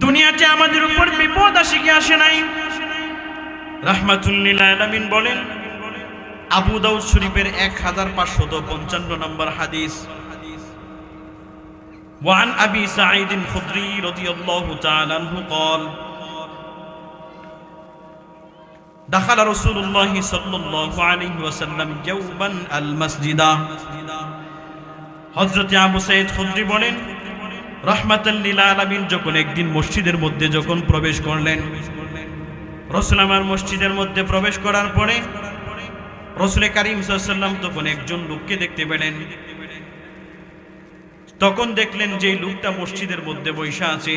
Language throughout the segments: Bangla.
দুনিয়াতে আমাদের উপর বিপদ আসে কি আসে নাই? রাহমাতুল লিল আলামিন বলেন, আবু দাউদ শরীফের 1555 নম্বর হাদিস, وعن أبي سعيد الخدري رضي الله تعالى عنه قال دخل رسول الله صلى الله عليه وسلم يوما المسجد। হযরত আবু সাঈদ খুদরি বলেন, রাহমাতাল লিল আলামিন যখন একদিন মসজিদের মধ্যে যখন প্রবেশ করলেন, রাসূল আমার মসজিদের মধ্যে প্রবেশ করার পরে রাসূল কারীম সাল্লাল্লাহু আলাইহি ওয়াসাল্লাম তখন একজন লোককে দেখতে পেলেন। তখন দেখলেন যে লোকটা মসজিদের মধ্যে বসে আছে।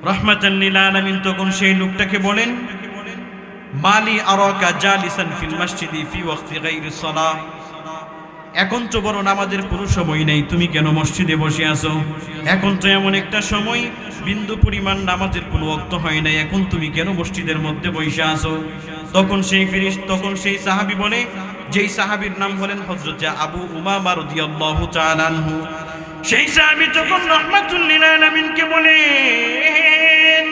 রাহমাতাল লিল আলামিন তখন সেই লোকটাকে বলেন, মালি আরাকা জালিসান ফিল মসজিদি ফি ওয়াক্তি গায়রি সালাহ, এখন তো বড় নামাজের কোনো সময় নেই, তুমি কেন মসজিদে বসে আছো? এখন তো এমন একটা সময় বিন্দু পরিমাণ নামাজের কোনো ওয়াক্ত হয় নাই, এখন তুমি কেন মসজিদের মধ্যে বসে আছো? তখন সেই সাহাবী বলে, যেই সাহাবীর নাম হলেন হযরত আবু উমামা রাদিয়াল্লাহু তাআলা আনহু, সেই সাহাবী তখন রাহমাতুল লিল আলামিনকে বলেন,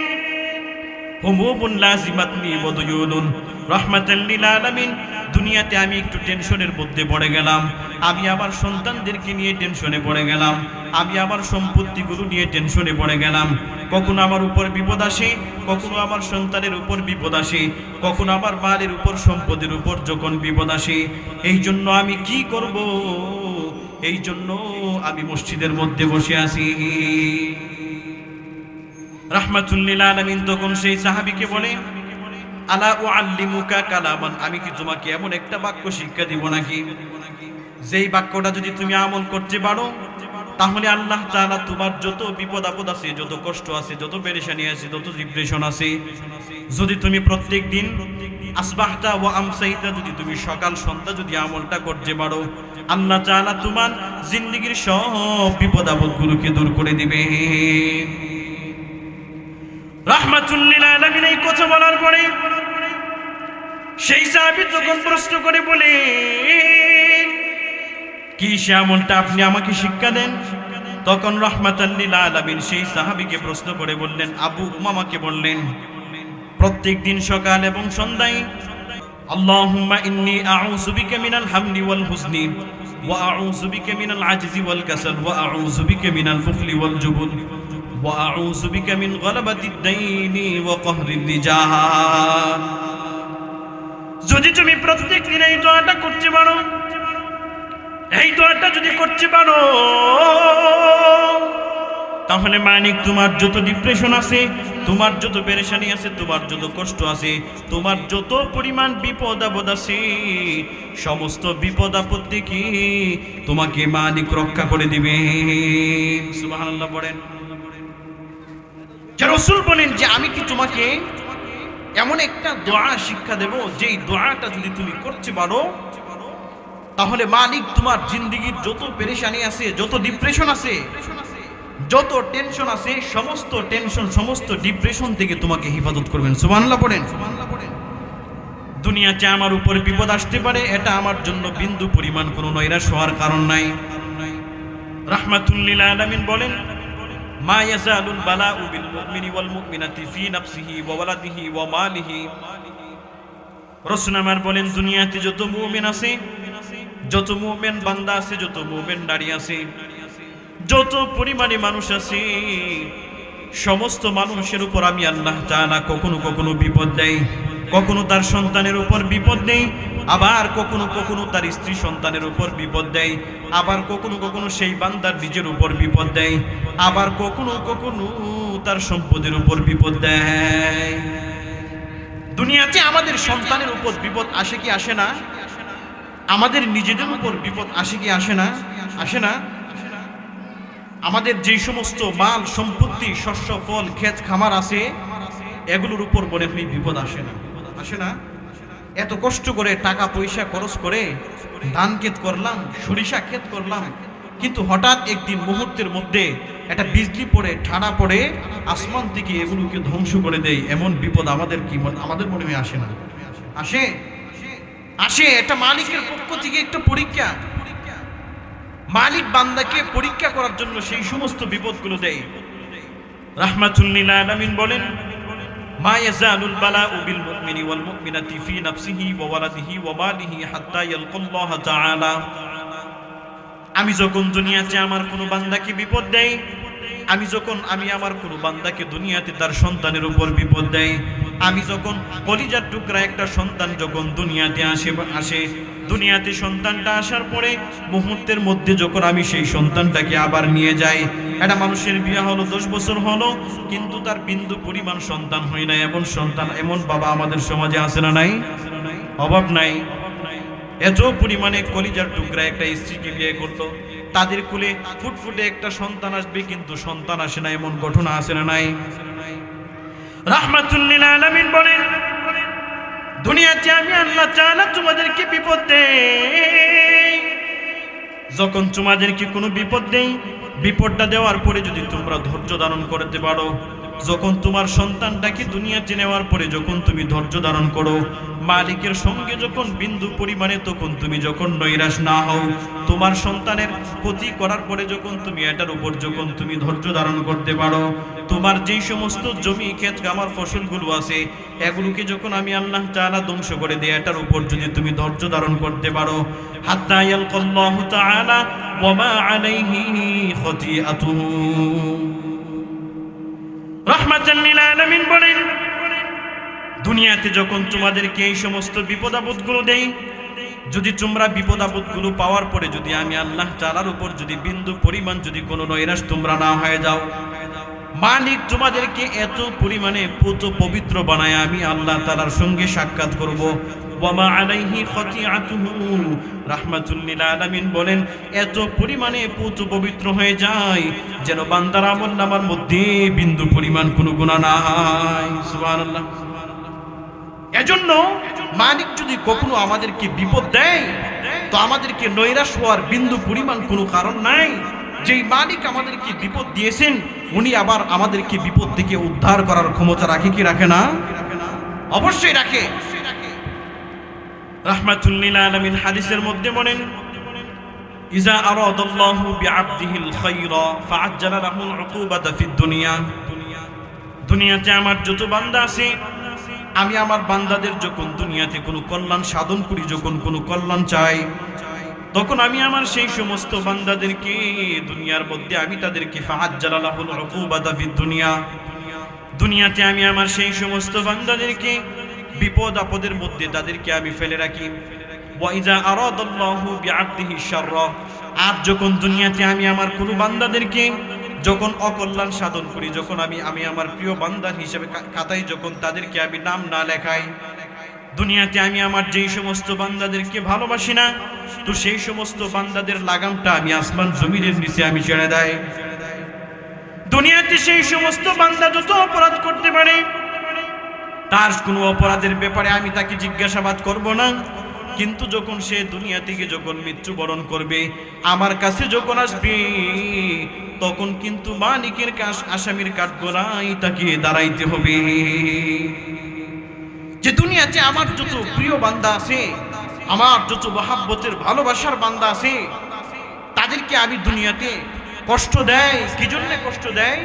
হুমুমুন লাযিমাতনি ওয়া দুয়ুনুন, রাহমাতুল লিল আলামিন, দুনিয়াতে আমি একটু টেনশনের মধ্যে পড়ে গেলাম, আমি আমার সন্তানদেরকে নিয়ে টেনশনে পড়ে গেলাম, আমি আমার সম্পত্তিগুলো নিয়ে টেনশনে পড়ে গেলাম। কখনো আমার উপর বিপদ আসে, কখনো আমার সন্তানের উপর বিপদ আসে, কখনো আমার মালের উপর সম্পদের উপর যখন বিপদ আসে, এই জন্য আমি কি করব? এই জন্য আমি মসজিদের মধ্যে বসে আছি। রাহমাতুল লিল আলামিন তখন সেই সাহাবীকে বলে, আলা উআল্লিমুকা কালামান, আমি কি তোমাকে এমন একটা বাক্য শিক্ষা দিব নাকি, যেই বাক্যটা যদি তুমি আমল করতে পারো, তাহলে আল্লাহ তাআলা তোমার যত বিপদ আপদ আছে, যত কষ্ট আছে, যত পেরেশানি আছে, যত ডিপ্রেশন আছে, যদি তুমি প্রত্যেক দিন আসবাহতা ওয়া আমসাইতা, যদি তুমি সকাল সন্ধ্যা যদি আমলটা করতে পারো, আল্লাহ তাআলা তোমার জিন্দেগীর সব বিপদ আপদগুলোকে দূর করে দিবে। রাহমাতুল লিল আলামিন এই কথা বলার পরে সেই সাহাবী তখন প্রশ্ন করে বলে, কি সে আমলটা আপনি আমাকে শিক্ষা দেন? তখন রাহমাতুল লিল আলামিন সেই সাহাবীকে প্রশ্ন করে বললেন, আবু উমামাকে বললেন, প্রত্যেক দিন সকাল এবং সন্ধ্যায় আল্লাহুম্মা ইন্নী আউযু বিকা মিনাল হামনি ওয়াল হুজনি ওয়া আউযু বিকা মিনাল আজজি ওয়াল কাসাল ওয়া আউযু বিকা মিনাল বুখলি ওয়াল জুবন ওয়া আউযু বিকা মিন গলাবাতিদ দাইনি ওয়া কাহরির রিজাল। যদি তুমি প্রত্যেক দিন এই দোয়াটা করতে পারো, এই দোয়াটা যদি করতে পারো, তাহলে মানিক তোমার যত ডিপ্রেশন আছে, তোমার যত পেরেশানি আছে, তোমার যত কষ্ট আছে, তোমার যত পরিমাণ বিপদ আপদ আছে, সমস্ত বিপদ আপদ থেকে তোমাকে মালিক রক্ষা করে দিবে। সুবহানাল্লাহ বলেন। যে রাসূল বলেন যে আমি কি তোমাকে এমন একটা দোয়া শিক্ষা দেব, যেই দোয়াটা যদি তুমি করতে পারো, তাহলে মালিক তোমার জিন্দেগীর যত পেরেশানি আছে, যত ডিপ্রেশন আছে, যত টেনশন আছে, সমস্ত টেনশন, সমস্ত ডিপ্রেশন থেকে তোমাকে হেফাজত করবেন। সুবহানাল্লাহ পড়েন। দুনিয়াতে আমার উপর বিপদ আসতে পারে, এটা আমার জন্য বিন্দু পরিমাণ কোনো নৈরাশ হওয়ার কারণ নাই। রাহমাতুল লিল আলামিন বলেন, মা ইয়াজালুল বালাউ বিল মুমিনি ওয়াল মুমিনাতি ফি নাফসিহি ওয়া ওয়ালাদিহি ওয়া মালিহি। রাসূল আমার বলেন, দুনিয়াতে যত মুমিন আছে, যত মুমিন বান্দা আছে, যত মুমিন নারী আছে, যত পরিমাণে মানুষ আছে, সমস্ত মানুষের উপর আমি আল্লাহ তাআলা কখনো কখনো বিপদ দেই, কখনো তার সন্তানের উপর বিপদ দেই, আবার কখনো কখনো তার স্ত্রী সন্তানের উপর বিপদ দেয়, আবার কখনো কখনো সেই বান্দার নিজের উপর বিপদ দেয়, আবার কখনো কখনো তার সম্পদের উপর বিপদ দেয়। দুনিয়াতে আমাদের সন্তানের উপর বিপদ আসে কি আসে না? আমাদের নিজেদের উপর বিপদ আসে কি আসে না? আসে না? আমাদের যে সমস্ত মাল সম্পত্তি, শস্য ফল, ক্ষেত খামার আছে, এগুলোর উপর মনে হয় বিপদ আসে না? আসে না? এত কষ্ট করে টাকা পয়সা খরচ করে ধান ক্ষেত করলাম, সরিষা ক্ষেত করলাম, কিন্তু হঠাৎ একদিন মুহূর্তের মধ্যে একটা বিজলি পড়ে, ঠাড়া পড়ে, আসমান থেকে এগুলোকে ধ্বংস করে দেয়, এমন বিপদ আমাদের কি আমাদের মনে হয় আসে না? আসে? আসে। এটা মালিকের পক্ষ থেকে একটা পরীক্ষা। মালিক বান্দাকে পরীক্ষা করার জন্য সেই সমস্ত বিপদগুলো দেয়। রাহমাতুল লিল আলামিন বলেন, মা ইয়াজালুল বালাউ বিল মুমিনি ওয়াল মুমিনাতি ফি নাফসিহি ওয়া ওয়ালাদিহি ওয়া মালিহি হাত্তা ইয়ালকাল্লাহ তাআলা। আমি যখন দুনিয়াতে আমার কোনো বান্দাকে বিপদ দেই, আমি আমার কোনো বান্দাকে দুনিয়াতে তার সন্তানের উপর বিপদ দেই, আমি যখন কলিজার টুকরা একটা সন্তান যখন দুনিয়াতে আসে দুনিয়াতে সন্তানটা আসার পরে মুহূর্তের মধ্যে যখন আমি সেই সন্তানটাকে আবার নিয়ে যাই, একটা মানুষের বিয়ে হলো 10 বছর হলো কিন্তু তার বিন্দু পরিমাণ সন্তান হয় না, এমন বাবা আমাদের সমাজে আছে না নাই? অভাব নাই। এত পরিমাণে কলিজার টুকরা একটা স্ত্রীকে বিয়ে করলো, তাদের কুলে ফুটফুটে একটা সন্তান আসবে কিন্তু সন্তান আসে না, এমন ঘটনা আছে না নাই? রাহমাতুল লিল আলামিন বলেন, দুনিয়াতে আমি আল্লাহ তাআলা তোমাদেরকে বিপদ দেই, যখন তোমাদেরকে কোনো বিপদ দেই, বিপদটা দেওয়ার পরে যদি তোমরা ধৈর্য ধারণ করতে পারো, যখন তোমার সন্তানটাকে দুনিয়াতে নেওয়ার পরে যখন তুমি ধৈর্য ধারণ করো, মালিকের সঙ্গে যখন বিন্দু পরিমাণে তখন তুমি যখন নৈরাশ না হও, তোমার সন্তানের ক্ষতি করার পরে যখন তুমি এটার উপর যখন তুমি ধৈর্য ধারণ করতে পারো, তোমার যেই সমস্ত জমি ক্ষেত আমার ফসলগুলো আছে এগুলোকে যখন আমি আল্লাহ তাআলা ধ্বংস করে দিই, এটার উপর যদি তুমি ধৈর্য ধারণ করতে পারো, হাত্তা ইয়ালকাল্লাহু তাআলা ওয়া মা আলাইহি খতিআতুহু। রাহমাতাল লিল আলামিন বলেন, দুনিয়াতে যখন তোমাদেরকে এই সমস্ত বিপদ আপদগুলো দেই, যদি তোমরা বিপদ আপদগুলো পাওয়ার পরে যদি আমি আল্লাহ তাআলার উপর যদি বিন্দু পরিমাণ যদি কোনো নৈরাশ তোমরা না হয়ে যাও, মালিক তোমাদেরকে এত পরিমাণে পুত পবিত্র বানায় আমি আল্লাহ তাআলার সঙ্গে সাক্ষাৎ করব। ওয়া মা আলাইহি খতিআতুহু, রাহমাতুল লিল আলামিন বলেন, এত পরিমাণে পুত পবিত্র হয়ে যায় যেন বান্দার আমলনামার মধ্যে বিন্দু পরিমাণ কোনো গুনাহ নাই। সুবহানাল্লাহ। এজন্য মালিক যদি কখনো আমাদেরকে বিপদ দেয় তো আমাদেরকে নৈরাশ হওয়ার বিন্দু পরিমাণ কোনো কারণ নাই। যেই মালিক আমাদেরকে বিপদ দিয়েছেন উনি আবার আমাদেরকে বিপদ থেকে উদ্ধার করার ক্ষমতা রাখে কি রাখে না? অবশ্যই রাখে। রাহমাতুল লিল আলামিন হাদিসের মধ্যে বলেন, ইজা আরাদাল্লাহু বিআবদিহিল খায়রা ফাআজ্জালা লাহুল উকুবাতা ফিদ দুনিয়া। দুনিয়াতে আমার যত বান্দা আছে, আমি আমার বান্দাদের যখন দুনিয়াতে কোনো কল্যাণ সাধন করি, যখন কোনো কল্যাণ চাই, তখন আমি আমার সেই সমস্ত বান্দাদেরকে দুনিয়ার মধ্যে আমি তাদেরকে ফাআজ্জালা লাহুল উকুবাতা ফিদ দুনিয়া, দুনিয়াতে আমি আমার সেই সমস্ত বান্দাদেরকে বিপদ আপদের মধ্যে তাদেরকে আমি ফেলে রাখি। ওয়া ইজা আরাদাল্লাহু বিআবদিহি শাররা, আর যখন দুনিয়াতে আমি আমার কোনো বান্দাদেরকে যখন অকল্যাণ সাধন করি, যখন আমি আমার প্রিয় বান্দা হিসেবে খাতায় যখন তাদেরকে আমি নাম না লেখাই, দুনিয়াতে আমি আমার যেই সমস্ত বান্দাদেরকে ভালোবাসি না, তো সেই সমস্ত বান্দাদের লাগামটা আমি আসমান জমিনের নিচে আমি ছেড়ে দেই। দুনিয়াতে সেই সমস্ত বান্দা যত অপরাধ করতে পারে, তার কোনো অপরাধের ব্যাপারে আমি তাকে জিজ্ঞাসাবাদ করব না, কিন্তু যখন সে দুনিয়া থেকে যখন মৃত্যুবরণ করবে, আমার কাছে যখন আসবে, তখন কিন্তু মালিকের আসামির কাঠগড়ায় তাকে দাঁড়াইতে হবে। যে দুনিয়াতে আমার যত প্রিয় বান্দা আছে, আমার যত মহাব্বতের ভালোবাসার বান্দা আছে, তাদেরকে আমি দুনিয়াতে কষ্ট দেয়। কি জন্য কষ্ট দেয়?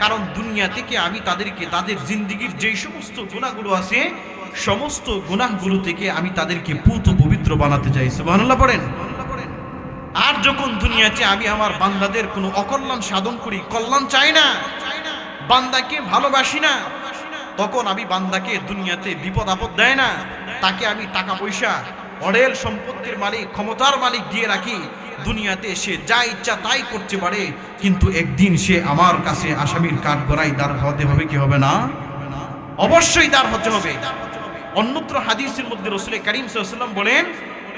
কারণ দুনিয়া থেকে আমি তাদেরকে তাদের জিন্দেগির যেই সমস্ত গুনাহগুলো আছে, সমস্ত গুনাহগুলো থেকে আমি তাদেরকে পুত পবিত্র বানাতে চাই। সুবহানাল্লাহ পড়েন। আর যখন দুনিয়াতে আমি আমার বান্দাদের কোনো অকল্যাণ সাধন করি, কল্যাণ চাই না, বান্দাকে ভালোবাসি না, তখন আমি বান্দাকে দুনিয়াতে বিপদ আপদ দেয় না, তাকে আমি টাকা পয়সা অঢেল সম্পত্তির মালিক ক্ষমতার মালিক দিয়ে রাখি, দুনিয়াতে সে যা ইচ্ছা তাই করতে পারে, কিন্তু একদিন সে আমার কাছে আসামির কাঠগড়ায় দাঁড় হতে হবে কি হবে না? অবশ্যই দাঁড় হতে হবে। অন্যত্র হাদিসের মধ্যে রাসূল কারীম সাল্লাল্লাহু আলাইহি ওয়াসাল্লাম বলেন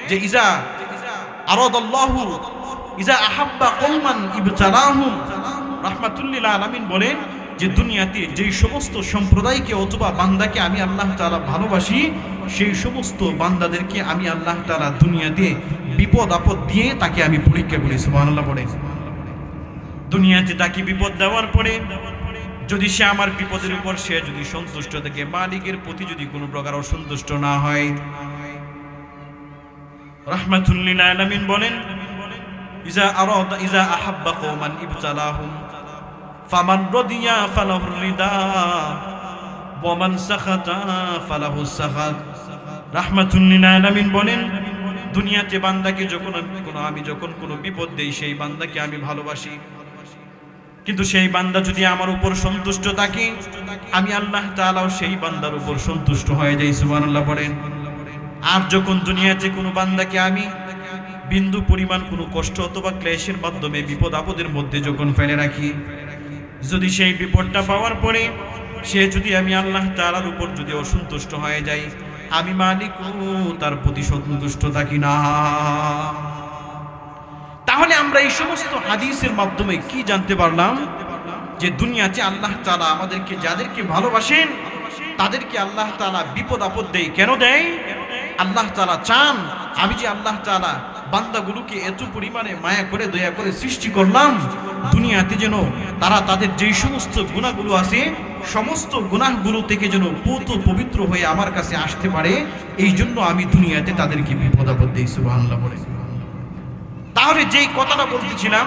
যে ইজা আরাদাল্লাহু ইজা আহাব্বা কওমান ইবতালাহুম, রাহমাতুল লিল আলামিন বলেন যে দুনিয়াতে যেই সমস্ত সম্প্রদায়কে অথবা বান্দাকে আমি আল্লাহ তাআলা ভালোবাসি, সেই সমস্ত বান্দাদেরকে আমি আল্লাহ তাআলা দুনিয়াতে বিপদ আপদ দিয়ে তাকে আমি পরীক্ষা করি। সুবহানাল্লাহ বলে। দুনিয়াতে তাকে বিপদ দেওয়ার পরে যদি সে আমার বিপদের উপর সে যদি সন্তুষ্ট থাকে, মালিকের প্রতি যদি কোনো প্রকার অসন্তুষ্ট না হয়, রাহমাতুল লিল আলামিন বলেন ইজা আহাব্বা কওমান ইবতালাহুম ফামান রাদিয়া ফালাহুর রিদা ওয়া মান সাখাতা ফালাহুস সাখাত। রাহমাতুল লিল আলামিন বলেন, দুনিয়াতে বান্দাকে যখন আমি যখন কোনো বিপদ দেই, সেই বান্দাকে আমি ভালোবাসি, কিন্তু সেই বান্দা যদি আমার উপর সন্তুষ্ট থাকে, আমি আল্লাহ তাআলাও সেই বান্দার উপর সন্তুষ্ট হয়ে যাই। সুবহানাল্লাহ বলেন। আর যখন দুনিয়াতে কোনো বান্দাকে আমি বিন্দু পরিমাণ কোনো কষ্ট অথবা ক্লেশের মাধ্যমে বিপদ আপদের মধ্যে যখন ফেলে রাখি, যদি সেই বিপদটা পাওয়ার পরে সে যদি আমি আল্লাহ তাআলার উপর যদি অসন্তুষ্ট হয়ে যাই, আমি মালিক তার প্রতি সন্তুষ্ট থাকি না। তাহলে আমরা এই সমস্ত হাদিসের মাধ্যমে কি জানতে পারলাম? যে দুনিয়াতে আল্লাহ তাআলা আমাদেরকে যাদেরকে ভালোবাসেন তাদেরকে আল্লাহ তাআলা বিপদ আপদ দেয়। কেন দেয়? আল্লাহ তাআলা চান আমি যে আল্লাহ তাআলা বান্দাগুলোকে এত পরিমাণে মায়া করে দয়া করে সৃষ্টি করলাম, দুনিয়াতে যেন তারা তাদের যেই সমস্ত গুনাহগুলো আছে সমস্ত গুনাহগুলো থেকে যেন পবিত্র হয়ে আমার কাছে আসতে পারে, এই জন্য আমি দুনিয়াতে তাদেরকে বিপদ আপদ দেই। সুবহানাল্লাহ বলে। তাহলে যেই কথাটা বলতেছিলাম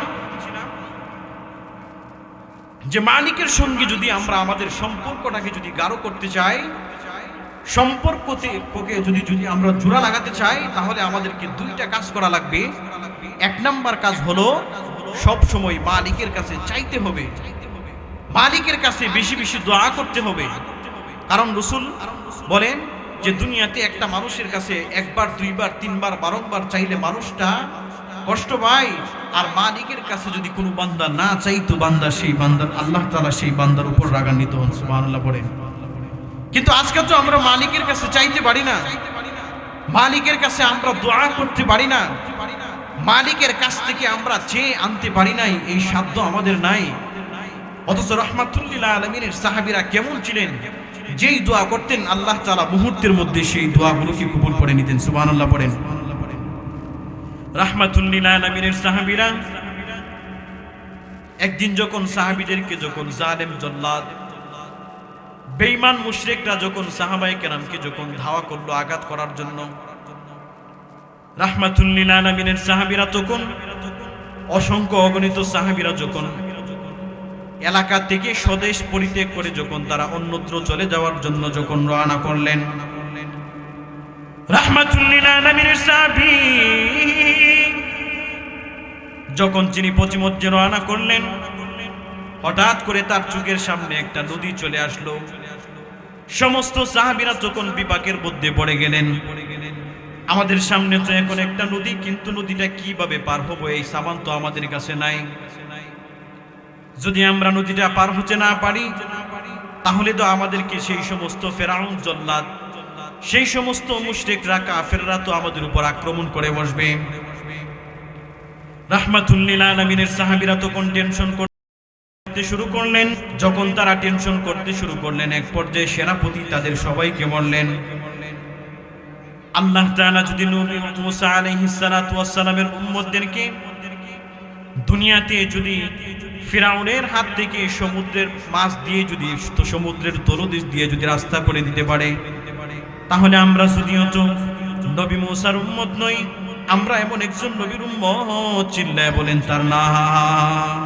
যে মালিকের সঙ্গে যদি আমরা আমাদের সম্পর্কটাকে যদি গাঢ় করতে চাই, সম্পর্ককে যদি আমরা জোড়া লাগাতে চাই, তাহলে আমাদেরকে দুইটা কাজ করা লাগবে। এক নাম্বার কাজ হলো সব সময় মালিকের কাছে চাইতে হবে, মালিকের কাছে বেশি বেশি দোয়া করতে হবে। কারণ রাসূল বলেন যে দুনিয়াতে একটা মানুষের কাছে একবার দুইবার তিনবার বারংবার চাইলে মানুষটা কষ্ট পায়, আর মালিকের কাছে যদি কোনো বান্দা না চাইতো, বান্দা সেই বান্দার আল্লাহ তাআলা সেই বান্দার উপর রাগান্বিত হন। সুবহানাল্লাহ বলেন। কিন্তু আজকে তো আমরা মালিকের কাছে চাইতে পারি না, মালিকের কাছে আমরা দোয়া করতে পারি না, মালিকের কাছ থেকে আমরা চেয়ে আনতে পারি নাই, এই সাধ্য আমাদের নাই। অথচ রাহমাতুল লিল আলামিনের সাহাবীরা কেমন ছিলেন? যেই দোয়া করতেন আল্লাহ তাআলা মুহূর্তের মধ্যে সেই দোয়াগুলোকে কবুল করে নিতেন। সুবহানাল্লাহ পড়েন। রাহমাতুল লিল আলামিনের সাহাবীরা একদিন যখন সাহাবীদেরকে যখন জালেম জল্লাদ বেঈমান মুশরিকরা যখন সাহাবায়ে কেরামকে যখন ধাওয়া করলো আঘাত করার জন্য, রাহমাতুল লিল আলামিনের সাহাবীরা তখন অসংখ্য অগণিত সাহাবীরা যখন এলাকা থেকে স্বদেশ পরিত্যাগ করে যখন তারা অন্যত্র চলে যাওয়ার জন্য যখন রওনা করলেন, রাহমাতুল লিল আলামিনের সাহাবী যখন তিনি পথিমধ্যে রওনা করলেন, হঠাৎ করে তার চোখের সামনে একটা নদী চলে আসলো। সমস্ত সাহাবীরা তখন বিপাকের মধ্যে পড়ে গেলেন। আমাদের সামনে তো এখন একটা নদী, কিন্তু নদীটা কিভাবে পার হবো এই সামান তো আমাদের কাছে নাই। যদি আমরা নদীটা পার হতে না পারি, তাহলে তো আমাদেরকে সেই সমস্ত ফেরাউন জল্লাদ, সেই সমস্ত মুশরিকরা কাফেররা তো আমাদের উপর আক্রমণ করে বসবে। রাহমাতুল লিল আলামিনের সাহাবীরা তখন টেনশন করতে শুরু করলেন। যখন তারা টেনশন করতে শুরু করলেন, এক পর্যায়ে সেনাপতি তাদের সবাইকে বললেন, আল্লাহ তাআলা যদি নবী মুসা আলাইহিস সালাতু ওয়াস সালামের উম্মতদেরকে দুনিয়াতে যদি ফিরাউনের হাত থেকে সমুদ্রের মাছ দিয়ে যদি সমুদ্রের তলদেশ দিয়ে যদি রাস্তা করে দিতে পারে, তাহলে আমরা যদিও তো নবী মুসার উম্মত নই, আমরা এমন একজন নবীর উম্মত। চিল্লায় বলেন তার নাম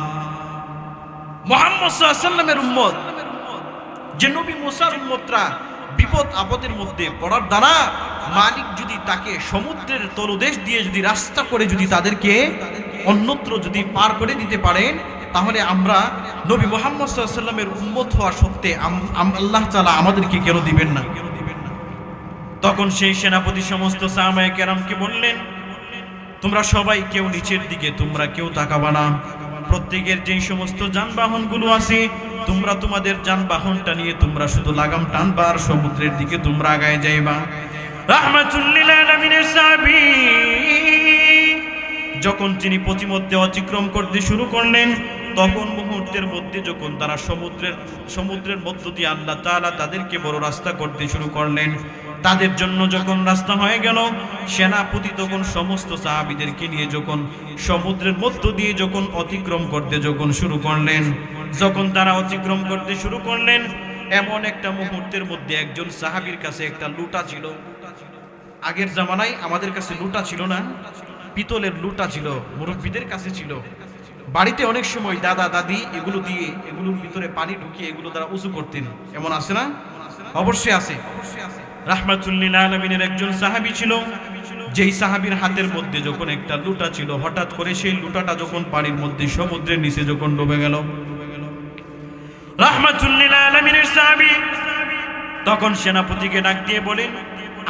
মুহাম্মদ সাল্লাল্লাহু আলাইহি ওয়াসাল্লামের উম্মত। যে নবী মুসার উম্মতরা বিপদ আপদের মধ্যে পড়ার দ্বারা মালিক যদি তাকে সমুদ্রের তলদেশ দিয়ে যদি রাস্তা করে যদি তাদেরকে অন্যত্র যদি পার করে দিতে পারেন, তাহলে আমরা নবী মুহাম্মদ সাল্লাল্লাহু আলাইহি ওয়াসাল্লামের উম্মত হওয়া সত্ত্বে আল্লাহ তাআলা আমাদেরকে কেন দিবেন না? তখন সেই সেনাপতি সমস্ত সাহাবায়ে কেরামকে বললেন, তোমরা সবাই কেউ নিচের দিকে তোমরা কেউ তাকাবা না, প্রত্যেকের যেই সমস্ত যানবাহনগুলো আছে তোমরা তোমাদের যানবাহনটা নিয়ে তোমরা শুধু লাগাম টানবা আর সমুদ্রের দিকে তোমরা আগায় যাইবা। রাহমাতুল লিল আলামিনের সাহাবী যখন তিনি পথিমধ্যে অতিক্রম করতে শুরু করলেন, তখন মুহূর্তের মধ্যে যখন তারা সমুদ্রের মধ্য দিয়ে আল্লাহ তাআলা তাদেরকে বড় রাস্তা করতে শুরু করলেন। তাদের জন্য যখন রাস্তা হয়ে গেল, সেনাপতি তখন সমস্ত সাহাবীদেরকে নিয়ে যখন সমুদ্রের মধ্য দিয়ে যখন অতিক্রম করতে যখন শুরু করলেন, যখন তারা অতিক্রম করতে শুরু করলেন, এমন একটা মুহূর্তের মধ্যে একজন সাহাবীর কাছে একটা লুটা ছিল। আগের জামানায় আমাদের কাছে লুটা ছিল না, পিতলের লুটা ছিল, মুরব্বীদের কাছে ছিল। বাড়িতে অনেক সময় দাদা দাদি এগুলো দিয়ে এগুলোর ভিতরে পানি ঢুকিয়ে এগুলো দ্বারা উজু করতেন, এমন আছে না? অবশ্যই আছে। রাহমাতুল্লিল আলামিনের একজন সাহাবী ছিল, যেই সাহাবীর হাতের মধ্যে যখন একটা লুটা ছিল, হঠাৎ করে সেই লুটাটা যখন পানির মধ্যে সমুদ্রের নিচে যখন ডুবে গেল, রাহমাতুল্লিল আলামিনের সাহাবী তখন সেনাপতিকে ডাক দিয়ে বলেন,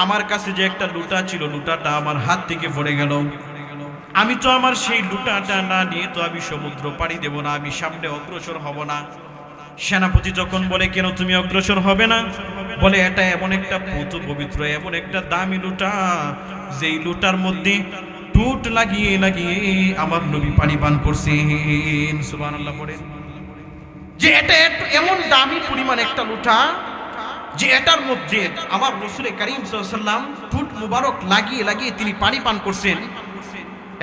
আমার কাছে যে একটা লুটা ছিল, লুটাটা আমার হাত থেকে পড়ে গেল, আমি তো আমার সেই লুটাটা না নিয়ে তো আমি সমুদ্র পাড়ি দেব না, আমি সামনে অগ্রসর হব না। সেনাপতি যখন বলে, কেন তুমি অগ্রসর হবে না? বলে, এটা এমন একটা পবিত্র এমন একটা দামি লুটা, যেই লুটার মধ্যে টুট লাগিয়ে লাগিয়ে আমার নবী পানি পান করছেন। সুবহানাল্লাহ বলেন যে এটা এমন দামি পরিমাণ একটা লুটা যে এটার মধ্যে আমার রাসূল কারীম সাল্লাল্লাহু আলাইহি ওয়াসাল্লাম টুট মুবারক লাগিয়ে লাগিয়ে তিনি পানি পান করছেন।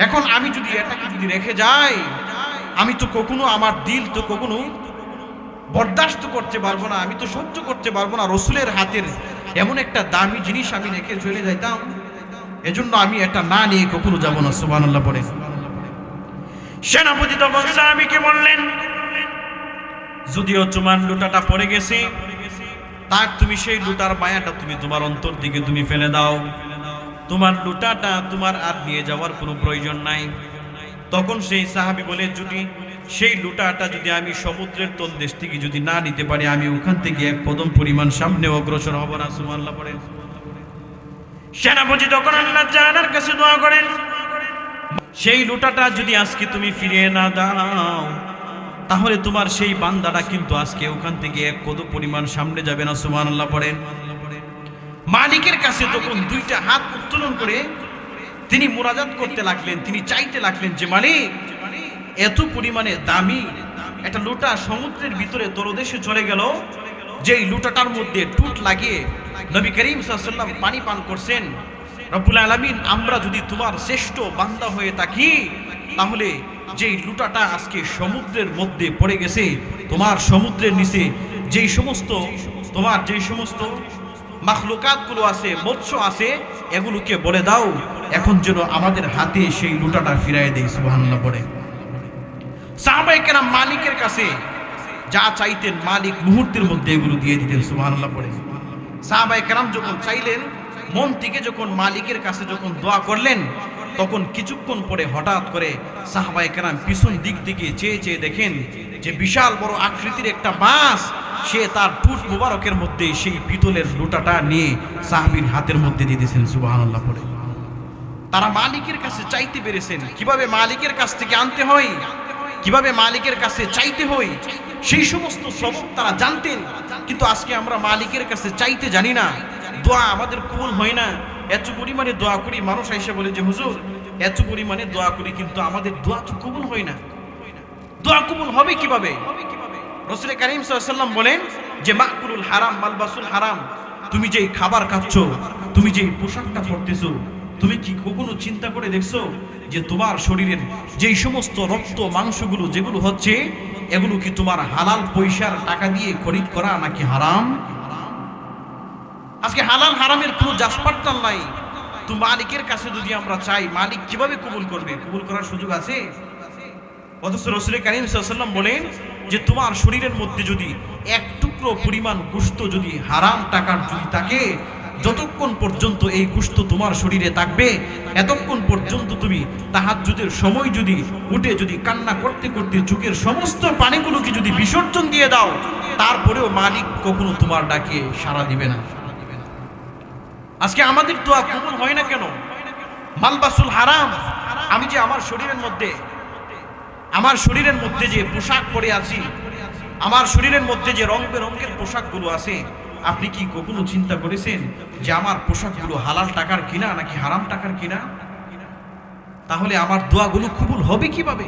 এখন আমি যদি এটাকে যদি রেখে যাই, আমি তো কখনো, আমার দিল তো কখনো বরদাস্ত করতে পারবো না, আমি তো সহ্য করতে পারবো না রাসূলের হাতের এমন একটা দামি জিনিস আমি রেখে চলে যাইতাম। এজন্য আমি এটা না নিয়ে কখনো যাব না। সুবহানাল্লাহ বলেন। সেনাপতি তখন সাহাবীকে বললেন, যদিও তোমার লুটাটা পড়ে গেছে, তার তুমি সেই লুটার মায়াটা তুমি তোমার অন্তর থেকে তুমি ফেলে দাও, তোমার লুটাটা তোমার আর নিয়ে যাওয়ার কোনো প্রয়োজন নাই। তখন সেই সাহাবী বলে, যদি সেই লুটাটা যদি আমি সমুদ্রের তলদেশ থেকে যদি না নিতে পারি, আমি ওখান থেকে এক কদম পরিমাণ সামনে অগ্রসর হব না। সুবহানাল্লাহ বলেন। সেনাপতি তখন আল্লাহ তাআলার কাছে দোয়া করেন, সেই লুটাটা যদি আজকে তুমি ফিরিয়ে না দাও, তাহলে তোমার সেই বান্দাটা কিন্তু আজকে ওখান থেকে এক কদম পরিমাণ সামনে যাবে না। সুবহানাল্লাহ পড়েন। মালিকের কাছে তখন দুইটা হাত উত্তোলন করে তিনি মুনাজাত করতে লাগলেন, তিনি চাইতে লাগলেন যে মালিক, এত পরিমাণে দামি একটা লুটা সমুদ্রের ভিতরে তলদেশে চলে গেল, যেই লুটাটার মধ্যে টুট লাগিয়ে নবী করিম সাল্লাল্লাহু আলাইহি ওয়াসাল্লাম পানি পান করছেন। রব্বুল আলামিন, আমরা যদি তোমার শ্রেষ্ঠ বান্দা হয়ে থাকি, তাহলে যেই লুটাটা আজকে সমুদ্রের মধ্যে পড়ে গেছে, তোমার সমুদ্রের নিচে যেই সমস্ত তোমার যেই সমস্ত মাখলুকাতগুলো আছে, মৎস্য আছে, এগুলোকে বলে দাও এখন যেন আমাদের হাতে সেই লুটাটা ফিরায় দেয়। সুবহানাল্লাহ বলে সাহাবায়ে কেরাম মালিকের কাছে যা চাইতেন, মালিক মুহূর্তের মধ্যে এগুলো দিয়ে দিতেন। সুবহানাল্লাহ বলে সাহাবায়ে কেরাম যখন চাইলেন, মন থেকে যখন মালিকের কাছে যখন দোয়া করলেন, তখন কিছুক্ষণ পরে হঠাৎ করে সাহাবায়ে কেরাম পিছন দিক থেকে চেয়ে চেয়ে দেখেন যে বিশাল বড় আকৃতির একটা মাছ, সে তার টুট মুবারকের মধ্যে সেই পিতলের লুটাটা নিয়ে সাহাবীর হাতের মধ্যে দিয়ে দিয়েছেন। সুবহানাল্লাহ পড়ে তারা মালিকের কাছে চাইতে পেরেছেন। কিভাবে মালিকের কাছ থেকে আনতে হয়, কিভাবে মালিকের কাছে চাইতে হয়, সেই সমস্ত সবক তারা জানতেন। কিন্তু আজকে আমরা মালিকের কাছে চাইতে জানি না, দোয়া আমাদের কবুল হয় না। এত পরিমাণে দোয়া করি, মানুষ এসে বলে যে হুজুর এত পরিমাণে দোয়া করি, কিন্তু আমাদের দোয়া তো কবুল হয় না। দোয়া কবুল হবে কিভাবে? রাসূল কারীম সাল্লাল্লাহু আলাইহি ওয়াসাল্লাম বলেন যে মাকুলুল হারাম মালবাসুল হারাম, তুমি যেই খাবার খাচ্ছ, তুমি যেই পোশাকটা পরতেছো, তুমি কি কখনো চিন্তা করে দেখছো যে তোমার শরীরের যেই সমস্ত রক্ত মাংসগুলো যেগুলো হচ্ছে, এগুলো কি তোমার হালাল পয়সার টাকা দিয়ে খরিদ করা নাকি হারাম? আজকে হালাল হারামের কোনো জাসপাট্টাল নাই। তো মালিকের কাছে যদি আমরা চাই, মালিক কিভাবে কবুল করবে? কবুল করার সুযোগ আছে? অথচ রাসূল কারীম সাল্লাল্লাহু আলাইহি ওয়াসাল্লাম বলেন যে তোমার শরীরের মধ্যে যদি এক টুকরো পরিমাণ গোশত যদি হারাম টাকার যদি থাকে, যতক্ষণ পর্যন্ত এই গোশত তোমার শরীরে থাকবে, এতক্ষণ পর্যন্ত তুমি তাহাজ্জুদের সময় যদি উঠে যদি কান্না করতে করতে চোখের সমস্ত পানিগুলোকে যদি বিসর্জন দিয়ে দাও, তারপরেও মালিক কখনো তোমার ডাকে সাড়া দিবে না। আজকে আমাদের দোয়া কবুল হয় না কেন? মালবাসুল হারাম, আমি যে আমার শরীরের মধ্যে যে পোশাক পরে আছি, আমার শরীরের মধ্যে যে রং বেরঙের পোশাকগুলো আছে, আপনি কি কখনো চিন্তা করেছেন যে আমার পোশাকগুলো হালাল টাকার কিনা নাকি হারাম টাকার কিনা? তাহলে আমার দোয়াগুলো কবুল হবে কিভাবে?